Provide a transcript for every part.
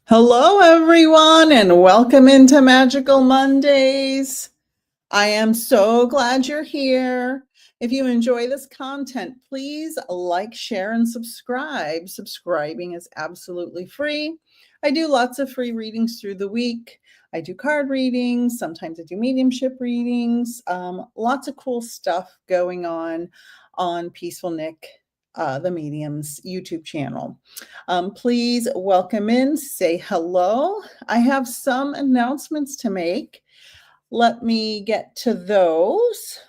Hello, everyone, and welcome into Magickal Mondays. I am so glad you're here. If you enjoy this content, please like, share, and subscribe. Subscribing is absolutely free. I do lots of free readings through the week. I do card readings. Sometimes I do mediumship readings. Lots of cool stuff going on Peaceful Nik, the Medium's YouTube channel. Please welcome in, say hello. I have some announcements to make. Let me get to those.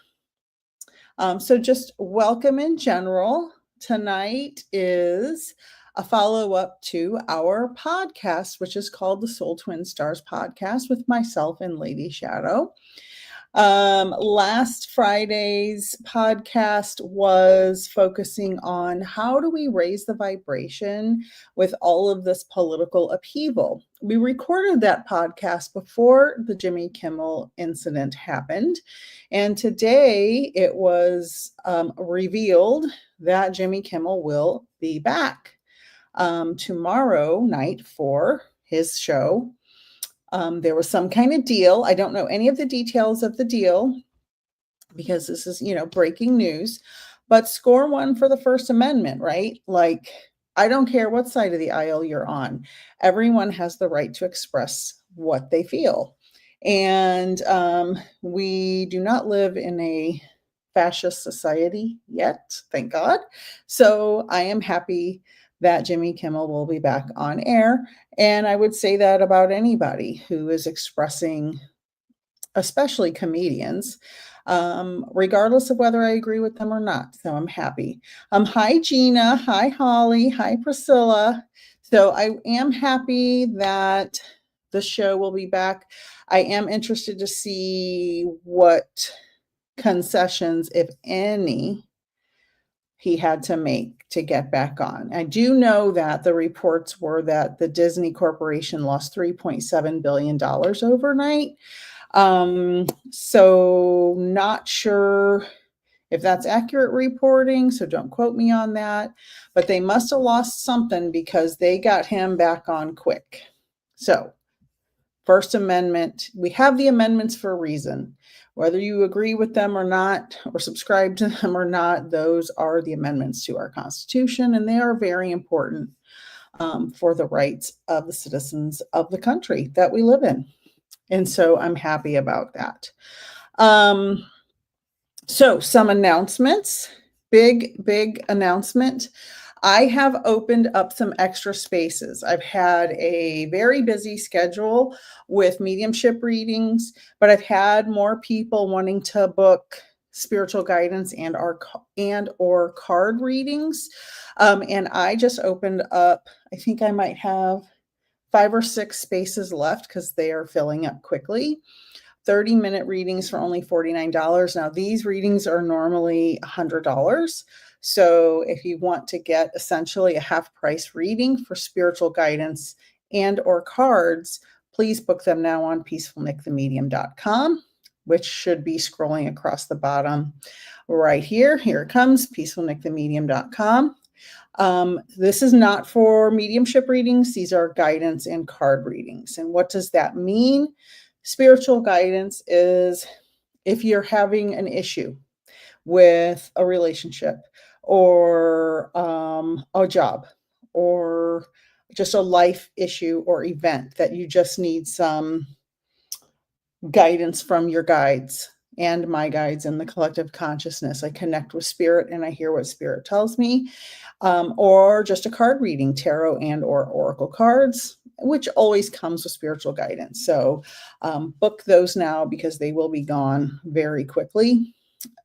So just welcome in general. Tonight is a follow-up to our podcast, which is called the Soul Twin Stars Podcast with myself and Lady Shadowe. Last Friday's podcast was focusing on how do we raise the vibration with all of this political upheaval. We recorded that podcast before the Jimmy Kimmel incident happened. And today it was revealed that Jimmy Kimmel will be back tomorrow night for his show. There was some kind of deal. I don't know any of the details of the deal because this is, breaking news, but score one for the First Amendment, right? Like, I don't care what side of the aisle you're on. Everyone has the right to express what they feel. And we do not live in a fascist society yet, thank God. So I am happy that Jimmy Kimmel will be back on air. And I would say that about anybody who is expressing, especially comedians, regardless of whether I agree with them or not. So I'm happy. Hi, Gina. Hi, Holly. Hi, Priscilla. So I am happy that the show will be back. I am interested to see what concessions, if any, he had to make to get back on. I do know that the reports were that the Disney Corporation lost $3.7 billion overnight. So not sure if that's accurate reporting, so don't quote me on that, but they must have lost something because they got him back on quick. So First Amendment, we have the amendments for a reason. Whether you agree with them or not, or subscribe to them or not, those are the amendments to our Constitution, and they are very important for the rights of the citizens of the country that we live in. And so I'm happy about that. So some announcements, big announcement. I have opened up some extra spaces. I've had a very busy schedule with mediumship readings, but I've had more people wanting to book spiritual guidance and or card readings. And I just opened up, I think I might have 5 or 6 spaces left because they are filling up quickly. 30-minute readings for only $49. Now, these readings are normally $100. So if you want to get essentially a half price reading for spiritual guidance and or cards, please book them now on peacefulnikthemedium.com, which should be scrolling across the bottom right here. Here it comes, peacefulnikthemedium.com. This is not for mediumship readings. These are guidance and card readings. And what does that mean? Spiritual guidance is if you're having an issue with a relationship or a job or just a life issue or event that you just need some guidance from your guides and my guides in the collective consciousness. I connect with spirit and I hear what spirit tells me, or just a card reading, tarot and or oracle cards, which always comes with spiritual guidance. So book those now because they will be gone very quickly.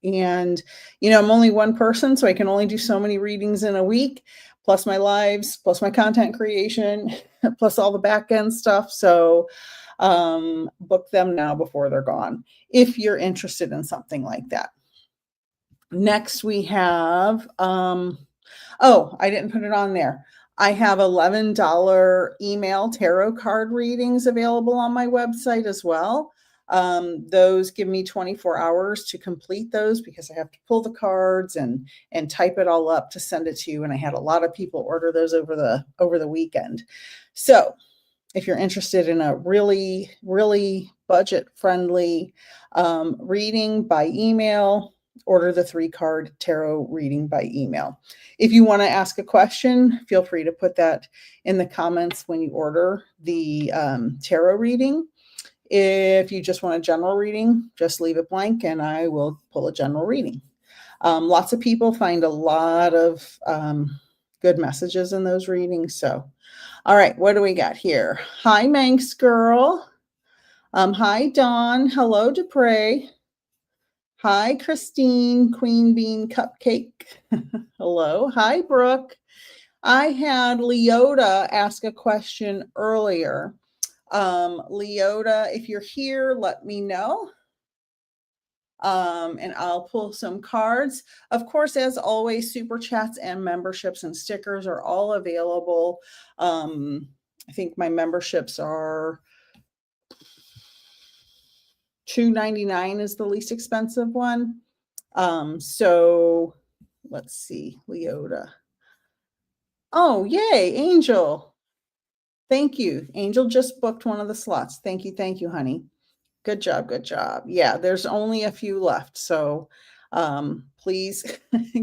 And, I'm only one person, so I can only do so many readings in a week, plus my lives, plus my content creation, plus all the back end stuff. So book them now before they're gone, if you're interested in something like that. Next, we have, I didn't put it on there. I have $11 email tarot card readings available on my website as well. Those give me 24 hours to complete those because I have to pull the cards and type it all up to send it to you. And I had a lot of people order those over the weekend. So if you're interested in a really, really budget-friendly reading by email, order the 3-card tarot reading by email. If you want to ask a question, feel free to put that in the comments when you order the tarot reading. If you just want a general reading, just leave it blank and I will pull a general reading. Lots of people find a lot of good messages in those readings. So, all right, what do we got here? Hi, Manx Girl. Hi, Dawn. Hello, Dupre. Hi, Christine, Queen Bean Cupcake. Hello. Hi, Brooke. I had Leota ask a question earlier. Leota, if you're here, let me know. And I'll pull some cards. Of course, as always, super chats and memberships and stickers are all available. I think my memberships are $2.99 is the least expensive one. So let's see, Leota. Oh, yay, Angel. Thank you. Angel just booked one of the slots. Thank you, honey. Good job, good job. Yeah, there's only a few left, so please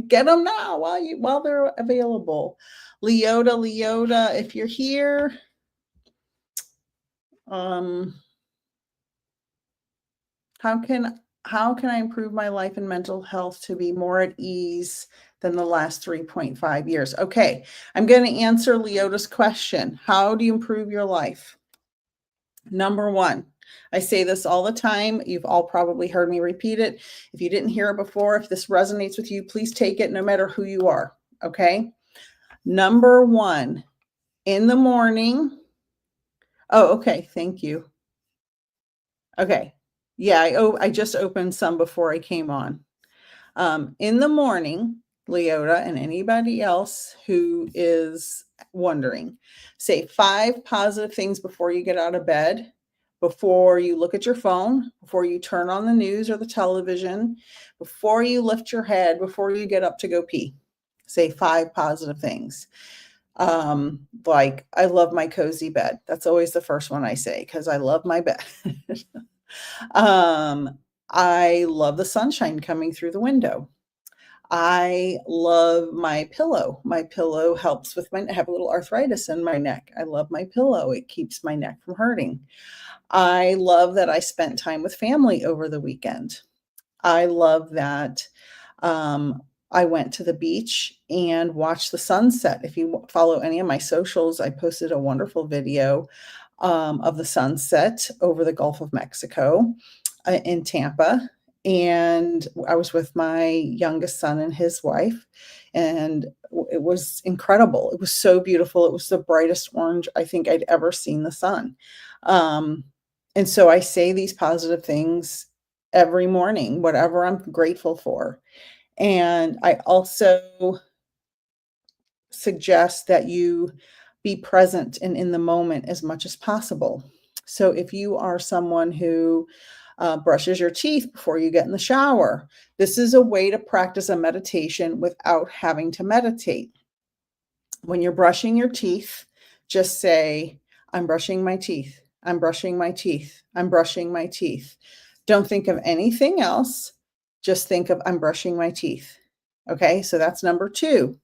get them now while they're available. Leota, if you're here, how can I improve my life and mental health to be more at ease than the last 3.5 years? Okay, I'm going to answer Leota's question. How do you improve your life? Number one, I say this all the time. You've all probably heard me repeat it. If you didn't hear it before, if this resonates with you, please take it no matter who you are. Okay. Number one, in the morning. Oh, okay. Thank you. Okay. Yeah, I just opened some before I came on. In the morning, Leota and anybody else who is wondering, say 5 positive things before you get out of bed, before you look at your phone, before you turn on the news or the television, before you lift your head, before you get up to go pee. Say 5 positive things. Like, I love my cozy bed. That's always the first one I say because I love my bed. I love the sunshine coming through the window. I love my pillow. My pillow helps with I have a little arthritis in my neck. I love my pillow. It keeps my neck from hurting. I love that I spent time with family over the weekend. I love that I went to the beach and watched the sunset. If you follow any of my socials, I posted a wonderful video of the sunset over the Gulf of Mexico in Tampa. And I was with my youngest son and his wife, and it was incredible. It was so beautiful. It was the brightest orange I think I'd ever seen the sun. And so I say these positive things every morning, whatever I'm grateful for. And I also suggest that you be present and in the moment as much as possible. So if you are someone who brushes your teeth before you get in the shower, this is a way to practice a meditation without having to meditate. When you're brushing your teeth, just say, I'm brushing my teeth. I'm brushing my teeth. I'm brushing my teeth. Don't think of anything else. Just think of, I'm brushing my teeth. Okay, so that's number 2.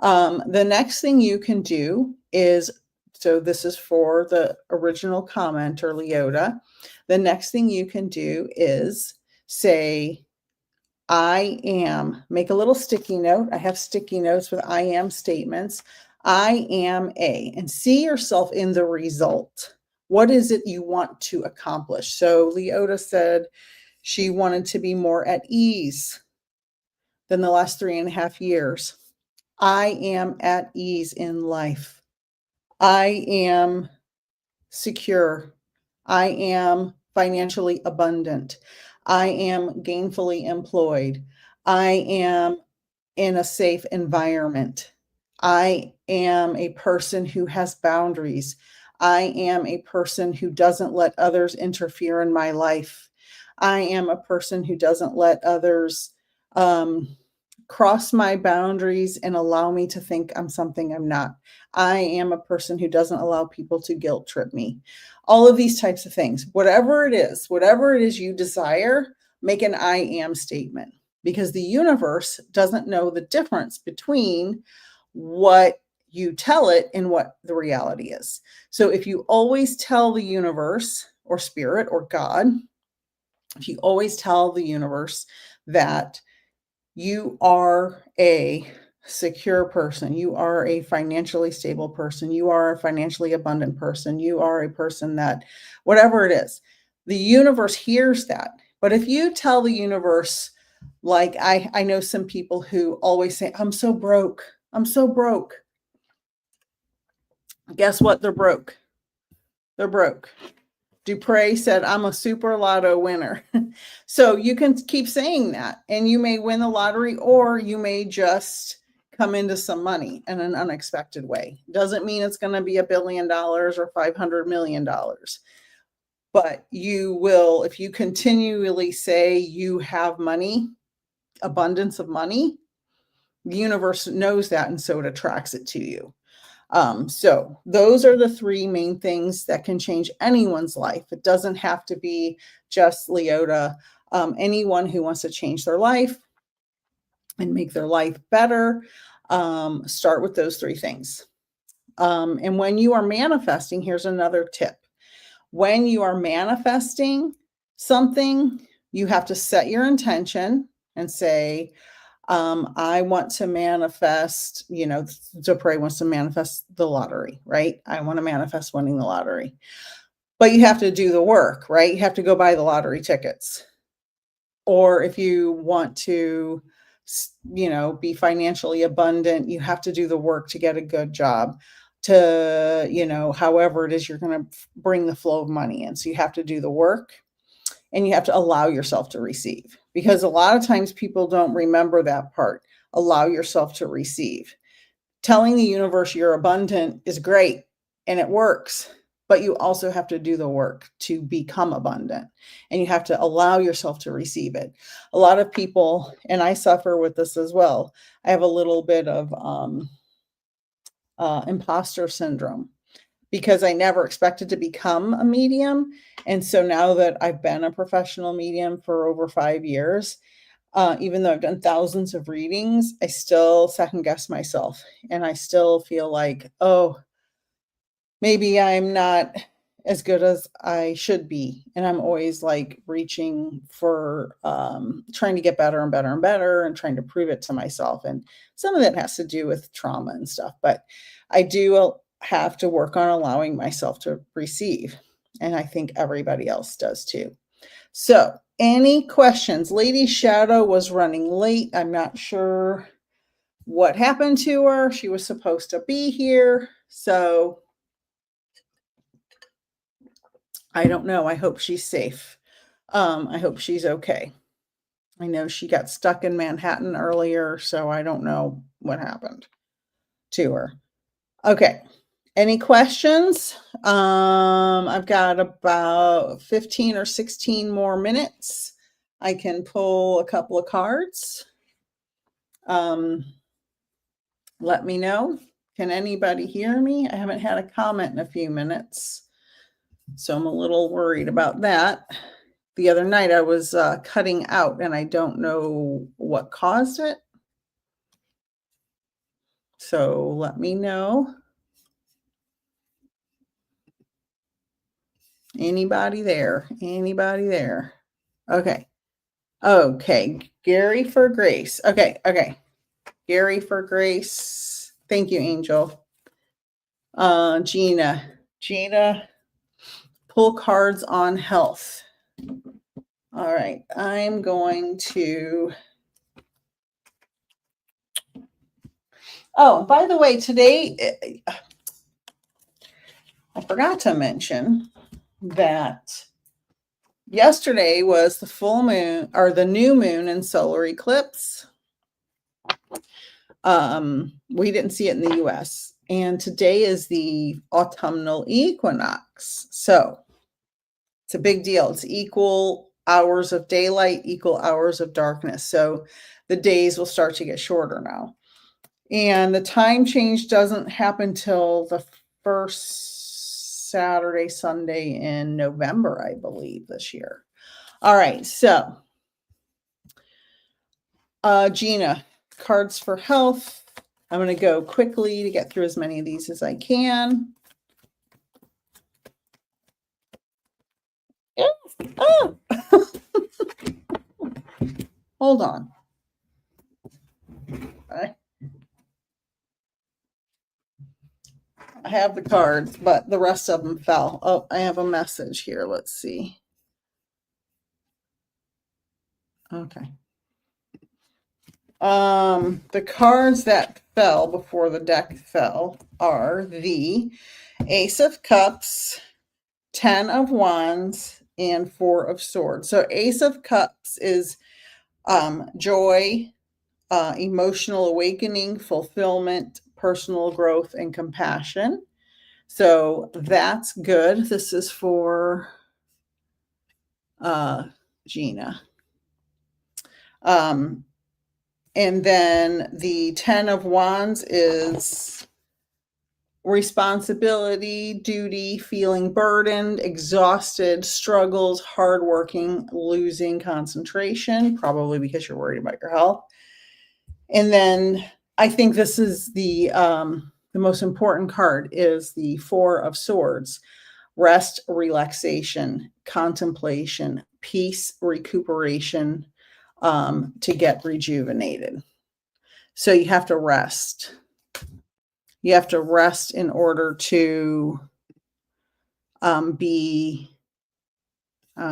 The next thing you can do is, so this is for the original commenter, Leota. The next thing you can do is say, I am, make a little sticky note. I have sticky notes with I am statements. I am a, and see yourself in the result. What is it you want to accomplish? So Leota said she wanted to be more at ease than the last 3.5 years. I am at ease in life. I am secure. I am financially abundant. I am gainfully employed. I am in a safe environment. I am a person who has boundaries. I am a person who doesn't let others interfere in my life. I am a person who doesn't let others cross my boundaries and allow me to think I'm something I'm not. I am a person who doesn't allow people to guilt trip me. All of these types of things, whatever it is you desire, make an I am statement, because the universe doesn't know the difference between what you tell it and what the reality is. So if you always tell the universe or spirit or God, if you always tell the universe that you are a secure person, you are a financially stable person, you are a financially abundant person, you are a person that, whatever it is, the universe hears that. But if you tell the universe, like I know some people who always say, I'm so broke, I'm so broke. Guess what? They're broke. They're broke. Dupre said, I'm a super lotto winner. So you can keep saying that, and you may win the lottery, or you may just come into some money in an unexpected way. Doesn't mean it's going to be $1 billion or $500 million. But you will, if you continually say you have money, abundance of money, the universe knows that, and so it attracts it to you. So those are the three main things that can change anyone's life. It doesn't have to be just Leota. Anyone who wants to change their life and make their life better, start with those three things. And when you are manifesting, here's another tip. When you are manifesting something, you have to set your intention and say, I want to manifest, Dupre wants to manifest the lottery, right? I want to manifest winning the lottery. But you have to do the work, right? You have to go buy the lottery tickets. Or if you want to, be financially abundant, you have to do the work to get a good job, to, however it is you're going to bring the flow of money in. So you have to do the work. And you have to allow yourself to receive, because a lot of times people don't remember that part. Allow yourself to receive. Telling the universe you're abundant is great and it works, but you also have to do the work to become abundant, and you have to allow yourself to receive it. A lot of people, and I suffer with this as well, I have a little bit of imposter syndrome, because I never expected to become a medium. And so now that I've been a professional medium for over 5 years, even though I've done thousands of readings, I still second guess myself. And I still feel like, oh, maybe I'm not as good as I should be. And I'm always like reaching for, trying to get better and better and better, and trying to prove it to myself. And some of that has to do with trauma and stuff, but I do have to work on allowing myself to receive. And I think everybody else does too. So any questions? Lady Shadowe was running late. I'm not sure what happened to her. She was supposed to be here. So I don't know. I hope she's safe. I hope she's okay. I know she got stuck in Manhattan earlier, so I don't know what happened to her. Okay. Any questions? I've got about 15 or 16 more minutes. I can pull a couple of cards. Let me know. Can anybody hear me? I haven't had a comment in a few minutes, so I'm a little worried about that. The other night I was cutting out, and I don't know what caused it. So let me know. Anybody there? Anybody there? Okay. Okay. Gary for Grace. Okay. Okay. Gary for Grace. Thank you, Angel. Gina. Gina, pull cards on health. All right. I'm going to. Oh, by the way, today, I forgot to mention that yesterday was the full moon, or the new moon and solar eclipse. We didn't see it in the US. And today is the autumnal equinox. So it's a big deal. It's equal hours of daylight, equal hours of darkness. So the days will start to get shorter now. And the time change doesn't happen till the first Saturday, Sunday in November, I believe, this year. All right, so Gina, cards for health. I'm going to go quickly to get through as many of these as I can. Oh. Hold on. I have the cards, but the rest of them fell. Oh, I have a message here. Let's see. Okay. The cards that fell before the deck fell are the Ace of Cups, 10 of Wands, and 4 of Swords. So Ace of Cups is joy, emotional awakening, fulfillment, personal growth, and compassion. So that's good. This is for Gina. And then the 10 of Wands is responsibility, duty, feeling burdened, exhausted, struggles, hardworking, losing concentration, probably because you're worried about your health. And then I think this is the most important card is the 4 of Swords. Rest, relaxation, contemplation, peace, recuperation, to get rejuvenated. So you have to rest. You have to rest in order to be,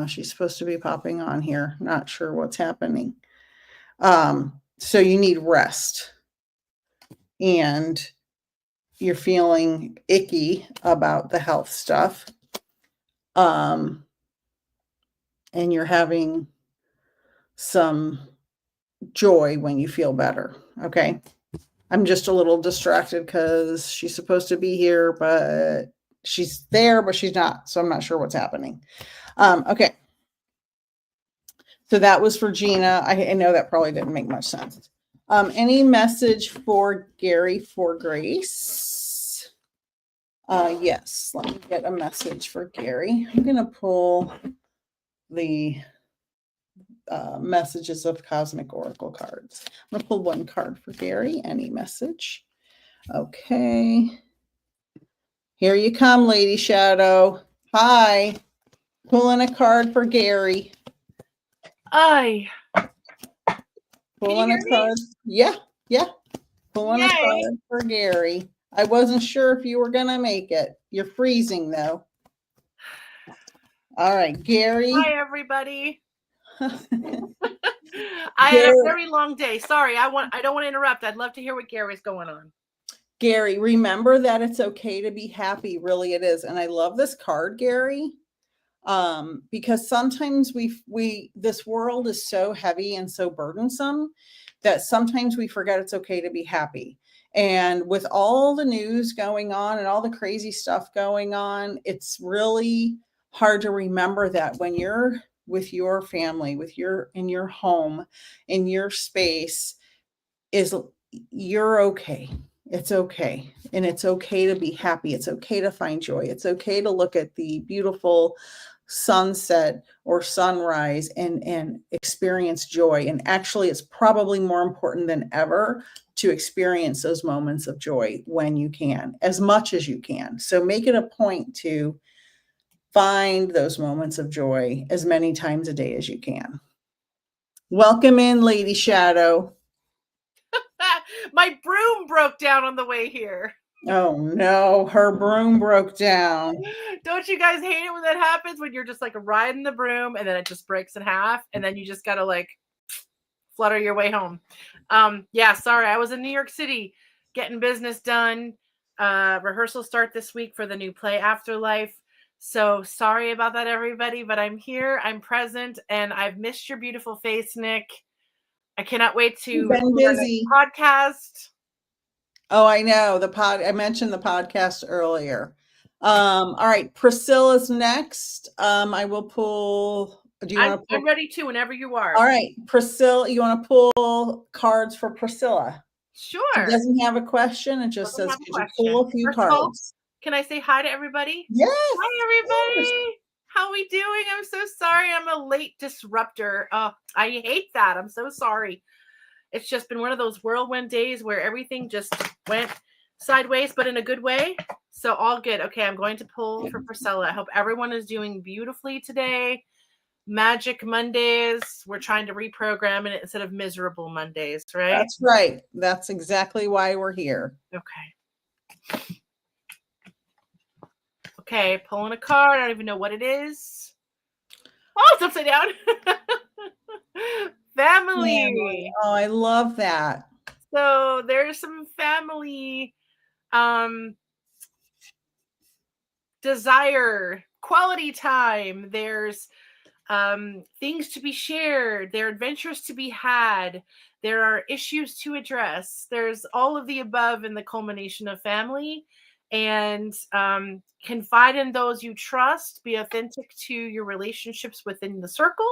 she's supposed to be popping on here. Not sure what's happening. So you need rest. And you're feeling icky about the health stuff. And you're having some joy when you feel better. Okay. I'm just a little distracted because she's supposed to be here, but she's there, but she's not. So I'm not sure what's happening. Okay. So that was for Gina. I know that probably didn't make much sense. Any message for Gary for Grace? Yes. Let me get a message for Gary. I'm going to pull the messages of Cosmic Oracle cards. I'm going to pull one card for Gary. Any message? Okay. Here you come, Lady Shadowe. Hi. Pulling a card for Gary. Hi. Pulling a card. Yeah. Pulling a card for Gary. I wasn't sure if you were going to make it. You're freezing, though. All right, Gary. Hi, everybody. I had a very long day. Sorry, I don't want to interrupt. I'd love to hear what Gary's going on. Gary, remember that it's okay to be happy. Really, it is. And I love this card, Gary, because sometimes this world is so heavy and so burdensome that sometimes we forget it's okay to be happy. And with all the news going on and all the crazy stuff going on, it's really hard to remember that when you're with your family, in your home, in your space, you're okay. It's okay. And it's okay to be happy. It's okay to find joy. It's okay to look at the beautiful sunset or sunrise and experience joy. And actually, it's probably more important than ever to experience those moments of joy when you can, as much as you can. So make it a point to find those moments of joy as many times a day as you can. Welcome in, Lady Shadowe. My broom broke down on the way here. Oh no, her broom broke down. Don't you guys hate it when that happens? When you're just like riding the broom and then it just breaks in half and then you just gotta like flutter your way home. Yeah, sorry. I was in New York City getting business done. Rehearsals start this week for the new play Afterlife. So sorry about that, everybody, but I'm here, I'm present, and I've missed your beautiful face, Nik. I cannot wait to been busy podcast. Oh, I know I mentioned the podcast earlier. All right, Priscilla's next. I will pull. Do you want to pull? I'm ready to whenever you are. All right, Priscilla, you want to pull cards for Priscilla? She Sure. doesn't have a question. It just Doesn't says, have a could you question. pull a few First of all, cards? can I say hi to everybody? Yes. Hi, Of course. everybody. How are we doing? I'm so sorry. I'm a late disruptor. Oh, I hate that. I'm so sorry. It's just been one of those whirlwind days where everything just went sideways, but in a good way. So all good. Okay, I'm going to pull for Priscilla. I hope everyone is doing beautifully today. Magic Mondays. We're trying to reprogram it instead of miserable Mondays, right? That's right. That's exactly why we're here. Okay. Okay, pulling a card. I don't even know what it is. Oh, it's upside down. Family. Oh, I love that. So there's some family desire, quality time. There's things to be shared. There are adventures to be had. There are issues to address. There's all of the above in the culmination of family. And confide in those you trust. Be authentic to your relationships within the circle.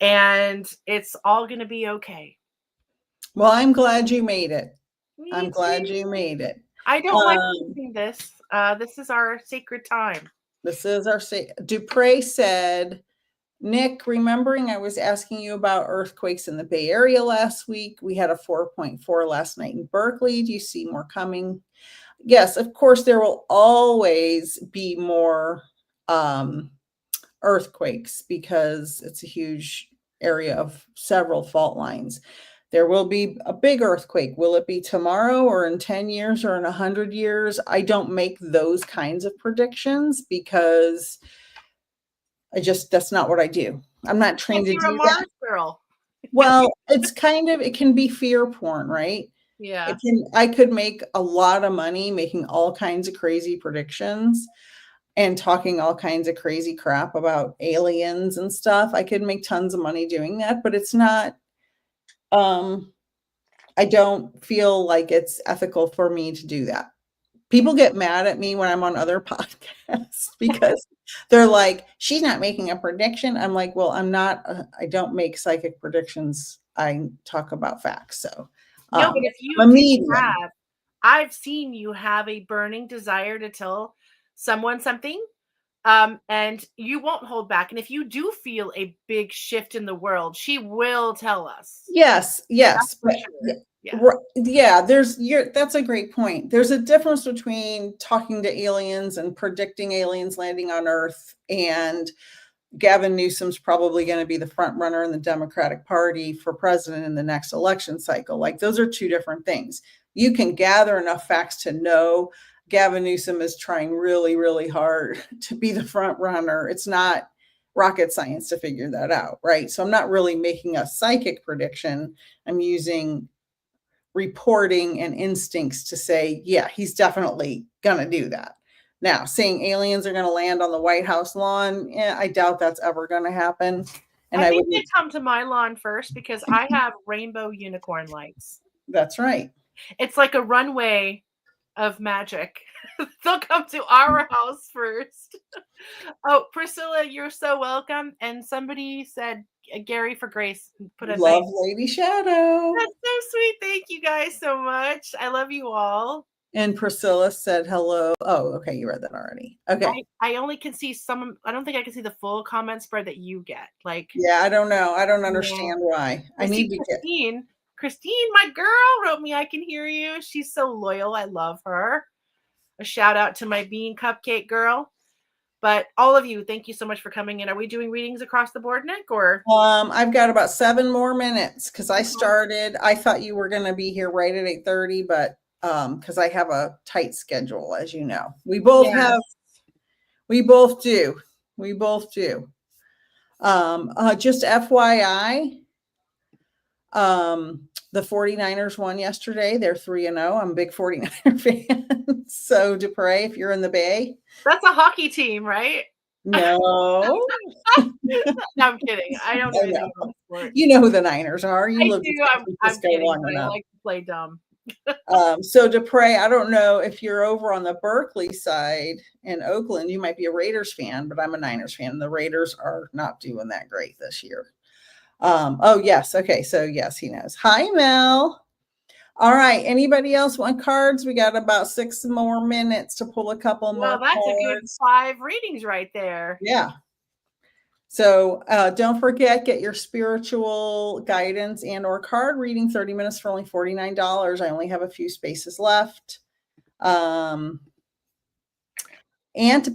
And it's all going to be okay. Well, I'm glad you made it. Me I'm glad too. you made it. I don't like using this. This is our sacred time. This is our Dupre said, Nik, remembering I was asking you about earthquakes in the Bay Area last week. We had a 4.4 last night in Berkeley. Do you see more coming? Yes, of course, there will always be more earthquakes because it's a huge area of several fault lines. There will be a big earthquake. Will it be tomorrow or in 10 years or in 100 years? I don't make those kinds of predictions because that's not what I do. I'm not trained to do that. Girl. Well, it can be fear porn, right? Yeah. I could make a lot of money making all kinds of crazy predictions and talking all kinds of crazy crap about aliens and stuff. I could make tons of money doing that, but it's not, I don't feel like it's ethical for me to do that. People get mad at me when I'm on other podcasts because they're like, she's not making a prediction. I'm like, well, I'm not, I don't make psychic predictions. I talk about facts. So, no, but if you I've seen you have a burning desire to tell someone something, and you won't hold back. And if you do feel a big shift in the world, she will tell us. Yes. But, yeah, that's a great point. There's a difference between talking to aliens and predicting aliens landing on Earth, and Gavin Newsom's probably going to be the front runner in the Democratic Party for president in the next election cycle. Like, those are two different things. You can gather enough facts to know Gavin Newsom is trying really, really hard to be the front runner. It's not rocket science to figure that out, right? So I'm not really making a psychic prediction. I'm using reporting and instincts to say, yeah, he's definitely going to do that. Now, saying aliens are going to land on the White House lawn, I doubt that's ever going to happen. And I think they come to my lawn first because I have rainbow unicorn lights. That's right. It's like a runway of magic. They'll come to our house first. Oh, Priscilla, you're so welcome. And somebody said Gary for Grace. Put a love Lady Shadowe. That's so sweet. Thank you guys so much. I love you all. And Priscilla said hello. Oh, okay. You read that already. Okay. I only can see some. I don't think I can see the full comment spread that you get. Like, yeah, I don't know. I don't understand why. I need to get. Christine, my girl, wrote me. I can hear you. She's so loyal. I love her. A shout out to my bean cupcake girl. But all of you, thank you so much for coming in. Are we doing readings across the board, Nik? Or I've got about 7 more minutes because I started. I thought you were going to be here right at 8:30, but because I have a tight schedule, as you know. We both have. We both do. We both do. Just FYI, the 49ers won yesterday. They're 3-0. I'm a big 49er fan. So Dupre, if you're in the Bay. That's a hockey team, right? No. No, I'm kidding. I don't know. Sport. You know who the Niners are. You live in San Francisco long enough. I like to play dumb. So Dupre, I don't know if you're over on the Berkeley side in Oakland, you might be a Raiders fan, but I'm a Niners fan. The Raiders are not doing that great this year. Oh yes. Okay. So yes, he knows. Hi, Mel. All right. Anybody else want cards? We got about 6 more minutes to pull a couple more Well, that's a good cards. 5 readings right there. Yeah. So don't forget, get your spiritual guidance and or card reading, 30 minutes for only $49. I only have a few spaces left. Aunt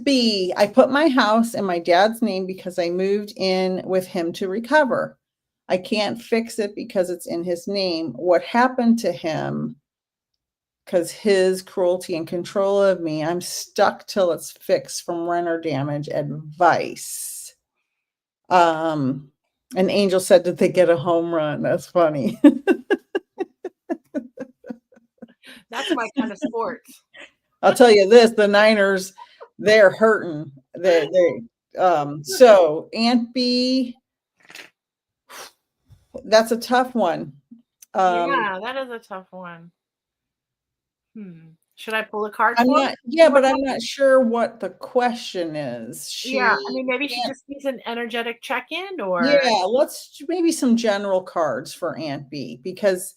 B, I put my house in my dad's name because I moved in with him to recover. I can't fix it because it's in his name. What happened to him? Because his cruelty and control of me, I'm stuck till it's fixed from renter damage. Advice. An angel said that they get a home run. That's funny. That's my kind of sport. I'll tell you this, the Niners, they're hurting. So Aunt B, that's a tough one. Yeah, that is a tough one. Should I pull a card for but I'm not sure what the question is. Yeah, I mean, maybe she just needs an energetic check-in, or yeah, let's maybe some general cards for Aunt B, because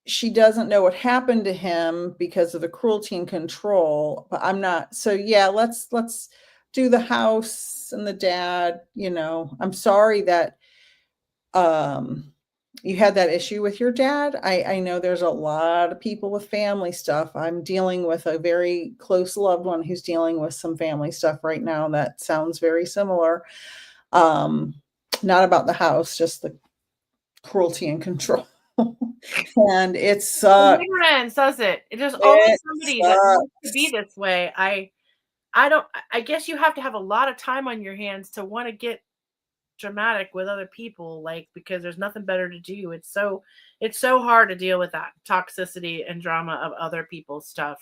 she doesn't know what happened to him because of the cruelty and control, but I'm not. So yeah, let's do the house and the dad. I'm sorry that you had that issue with your dad. I know there's a lot of people with family stuff. I'm dealing with a very close loved one who's dealing with some family stuff right now that sounds very similar. Not about the house, just the cruelty and control. And it sucks. Ignorance, does it? There's always somebody that wants to be this way. I guess you have to have a lot of time on your hands to want to get dramatic with other people, like, because there's nothing better to do. It's so hard to deal with that toxicity and drama of other people's stuff.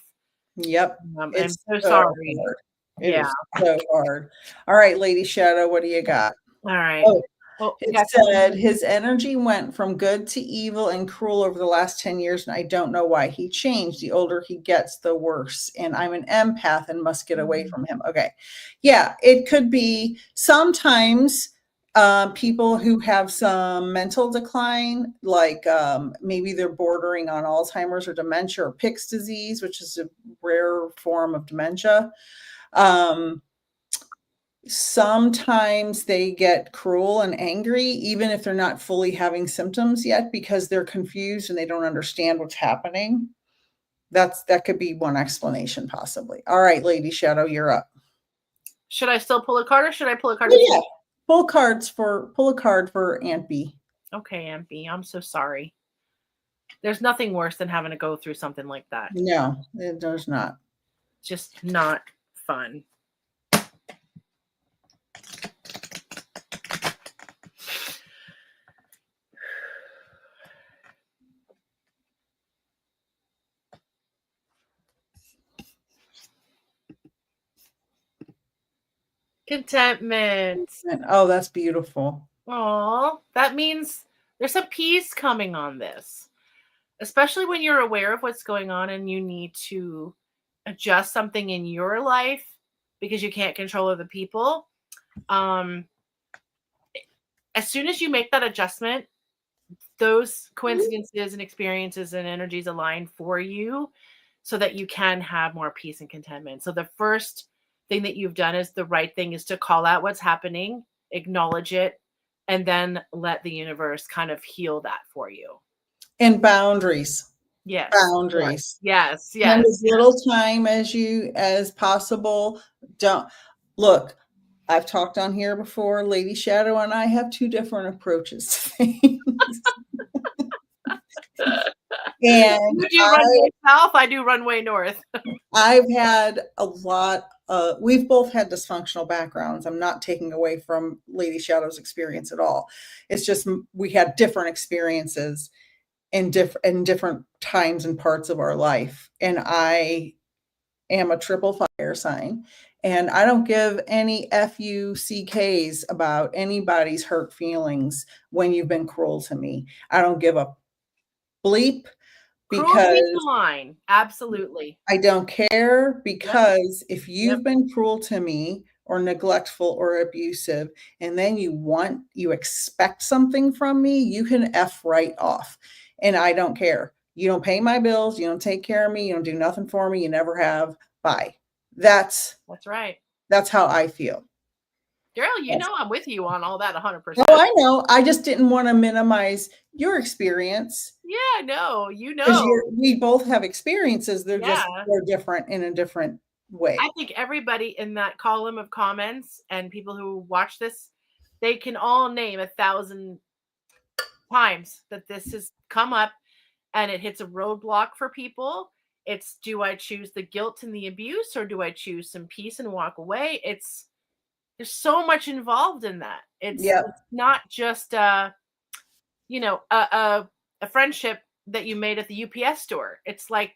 Yep. I'm so sorry. Hard. It is so hard. All right, Lady Shadowe, what do you got? All right. It said his energy went from good to evil and cruel over the last 10 years, and I don't know why he changed. The older he gets, the worse. And I'm an empath and must get away from him. Okay. Yeah, it could be sometimes people who have some mental decline, like maybe they're bordering on Alzheimer's or dementia or Pick's disease, which is a rare form of dementia. Sometimes they get cruel and angry, even if they're not fully having symptoms yet, because they're confused and they don't understand what's happening. That could be one explanation, possibly. All right, Lady Shadowe, you're up. Should I still pull a card, or should I pull a card? Yeah, pull a card for Aunt B. Okay, Aunt B, I'm so sorry. There's nothing worse than having to go through something like that. No, there's not. Just not fun. Contentment. Oh, that's beautiful. Oh, that means there's some peace coming on this, especially when you're aware of what's going on and you need to adjust something in your life because you can't control other people. As soon as you make that adjustment, those coincidences and experiences and energies align for you so that you can have more peace and contentment. So the first thing that you've done is the right thing, is to call out what's happening, acknowledge it, and then let the universe kind of heal that for you. And boundaries. Yes. Boundaries. Yes. And as little time as possible. Don't look. I've talked on here before. Lady Shadowe and I have two different approaches to things. And you do runway south, I do runway north. I've had a lot. We've both had dysfunctional backgrounds. I'm not taking away from Lady Shadowe's experience at all. It's just we had different experiences in different times and parts of our life. And I am a triple fire sign, and I don't give any FUCKs about anybody's hurt feelings when you've been cruel to me. I don't give a bleep, because line. Absolutely. I don't care, because if you've been cruel to me or neglectful or abusive, and then you expect something from me, you can F right off. and I don't care. You don't pay my bills. You don't take care of me. You don't do nothing for me. You never have. Bye. That's right. That's how I feel. Girl, you know I'm with you on all that 100%. Oh, I know. I just didn't want to minimize your experience. Yeah, no, you Because know. we both have experiences. They're Yeah. they're different in a different way. I think everybody in that column of comments and people who watch this, they can all name 1,000 times that this has come up and it hits a roadblock for people. It's, do I choose the guilt and the abuse, or do I choose some peace and walk away? There's so much involved in that. It's not just you know, a friendship that you made at the UPS store. It's like,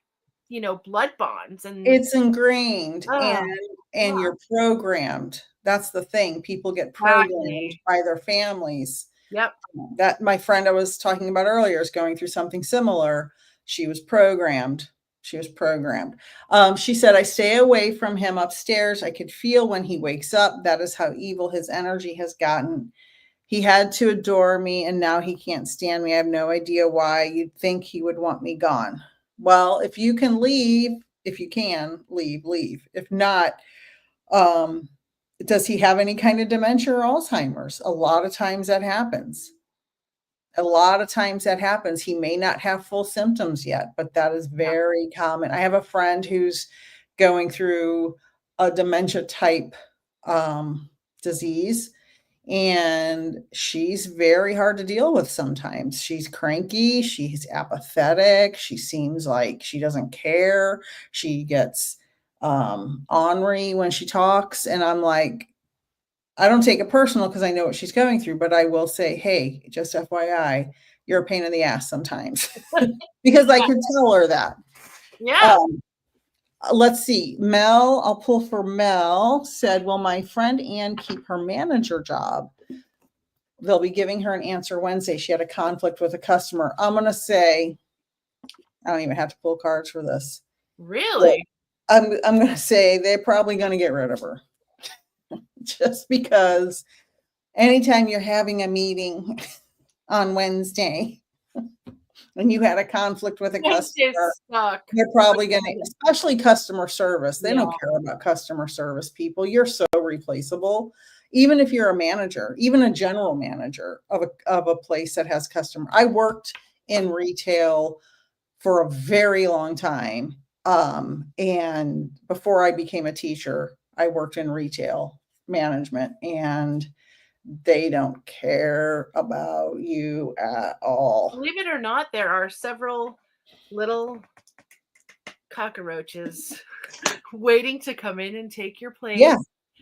you know, blood bonds, and it's ingrained, and you're programmed. That's the thing. People get programmed by their families. Yep. That my friend I was talking about earlier is going through something similar. She was programmed. She said, I stay away from him upstairs. I could feel when he wakes up. That is how evil his energy has gotten. He had to adore me, and now he can't stand me. I have no idea why. You'd think he would want me gone. Well, if you can leave, if you can leave. If not, does he have any kind of dementia or Alzheimer's? A lot of times that happens. He may not have full symptoms yet, but that is very common. I have a friend who's going through a dementia type disease, and she's very hard to deal with sometimes. She's cranky. She's apathetic. She seems like she doesn't care. She gets ornery when she talks. And I'm like, I don't take it personal because I know what she's going through, but I will say, hey, just FYI, you're a pain in the ass sometimes. Because I could tell her that. Yeah. Let's see. Mel, I'll pull for Mel, said, will my friend Ann keep her manager job? They'll be giving her an answer Wednesday. She had a conflict with a customer. I'm going to say, I don't even have to pull cards for this. Really? I'm going to say they're probably going to get rid of her. Just because anytime you're having a meeting on Wednesday and you had a conflict with a customer, they're probably going to, especially customer service. They don't care about customer service people. You're so replaceable. Even if you're a manager, even a general manager of a place that has customer. I worked in retail for a very long time. And before I became a teacher, I worked in retail management, and they don't care about you at all. Believe it or not, there are several little cockroaches waiting to come in and take your place.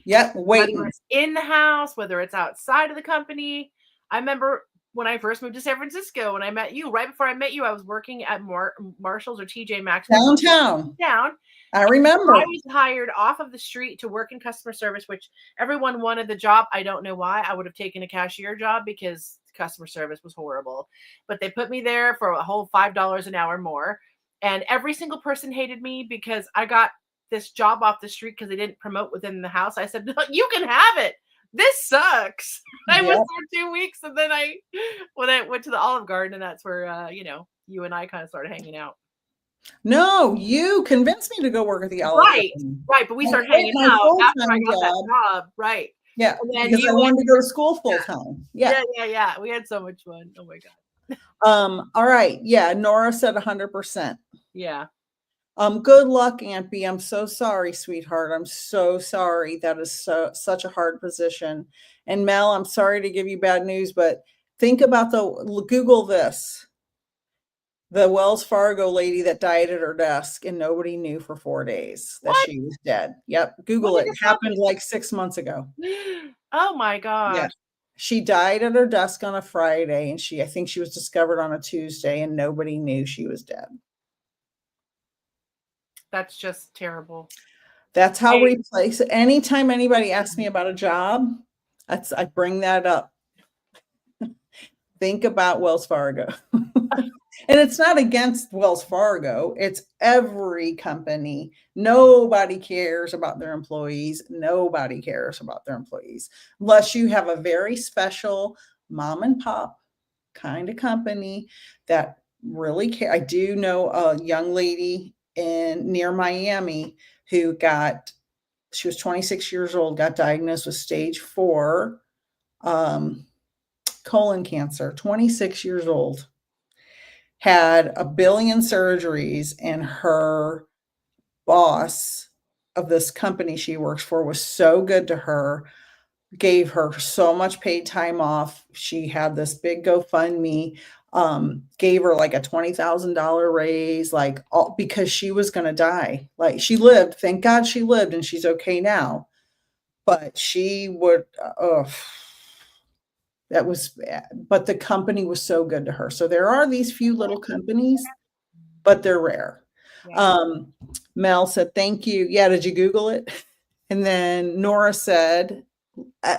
Yeah, waiting. Whether it's in the house, whether it's outside of the company. I remember when I first moved to San Francisco, when I met you, right before I met you, I was working at Marshall's or TJ Maxx downtown. I remember. I was hired off of the street to work in customer service, which everyone wanted the job. I don't know why. I would have taken a cashier job because customer service was horrible. But they put me there for a whole $5 an hour more. And every single person hated me because I got this job off the street because they didn't promote within the house. I said, you can have it. This sucks. I was there 2 weeks, and then I went to the Olive Garden, and that's where you and I kind of started hanging out. No, you convinced me to go work at the Olive Garden. Right, but we started hanging out after I got that job. Right. Yeah, because I wanted to go to school full time. Yeah. We had so much fun. Oh my God. All right. Yeah, Nora said 100%. Yeah. Good luck, Aunt B. I'm so sorry, sweetheart. I'm so sorry. That is such a hard position. And Mel, I'm sorry to give you bad news, but think about Google this. The Wells Fargo lady that died at her desk and nobody knew for 4 days that she was dead. Yep. Google it. It happened like 6 months ago. Oh my God. Yeah. She died at her desk on a Friday, and I think she was discovered on a Tuesday, and nobody knew she was dead. That's just terrible. That's how we replace it. Anytime anybody asks me about a job, I bring that up. Think about Wells Fargo. And it's not against Wells Fargo. It's every company. Nobody cares about their employees. Nobody cares about their employees. Unless you have a very special mom and pop kind of company that really care. I do know a young lady near Miami who she was 26 years old, got diagnosed with stage 4 colon cancer, 26 years old, had a billion surgeries, and her boss of this company she works for was so good to her, gave her so much paid time off. She had this big GoFundMe, gave her like a $20,000 raise, like all, because she was going to die. Like she lived, thank God she lived, and she's okay now. But she would, that was bad. But the company was so good to her. So there are these few little companies, but they're rare. Yeah. Mel said, thank you. Yeah, did you Google it? And then Nora said,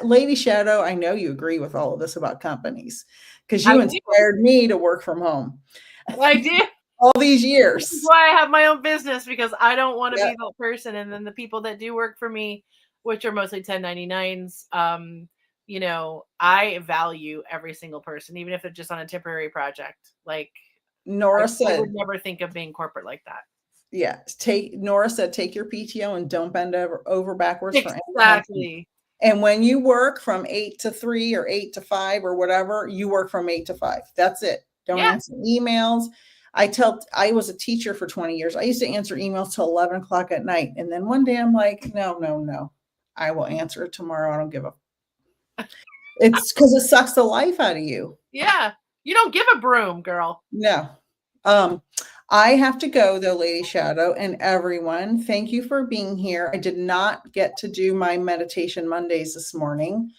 Lady Shadowe, I know you agree with all of this about companies because you inspired me to work from home. I do. All these years. This is why I have my own business, because I don't want to be that person. And then the people that do work for me, which are mostly 1099s, you know, I value every single person, even if they're just on a temporary project. Like Nora said, I would never think of being corporate like that. Yeah. Nora said, take your PTO and don't bend over backwards for any company. Exactly. And when you work from 8 to 3 or 8 to 5 or whatever, you work from 8 to 5. That's it. Don't answer emails. I was a teacher for 20 years. I used to answer emails till 11 o'clock at night. And then one day I'm like, no. I will answer it tomorrow. I don't give a. It's because it sucks the life out of you. Yeah. You don't give a broom, girl. No. I have to go though, Lady Shadowe, and everyone. Thank you for being here. I did not get to do my meditation Mondays this morning.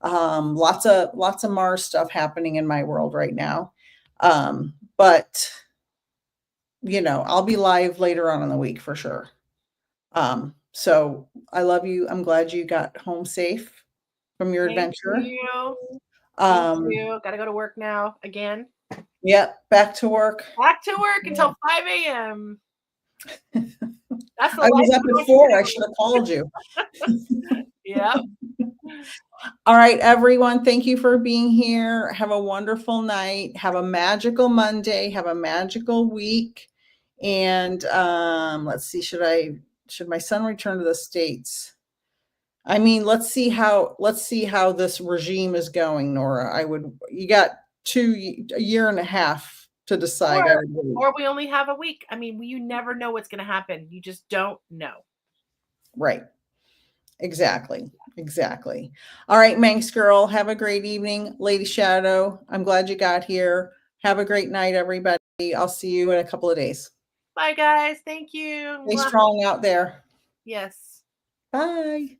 Lots of Mars stuff happening in my world right now. But you know, I'll be live later on in the week for sure. So I love you. I'm glad you got home safe from your adventure. Thank you. Gotta go to work now again. Yep, back to work. Back to work until 5 a.m. I was up at 4. I should have called you. Yeah. All right, everyone. Thank you for being here. Have a wonderful night. Have a magical Monday. Have a magical week. And let's see. Should my son return to the States? I mean, let's see how this regime is going, Nora. You got a year and a half to decide. Or we only have a week. I mean, you never know what's going to happen. You just don't know. Right. Exactly. All right, Manx girl. Have a great evening. Lady Shadowe, I'm glad you got here. Have a great night, everybody. I'll see you in a couple of days. Bye, guys. Thank you. Stay strong out there. Yes. Bye.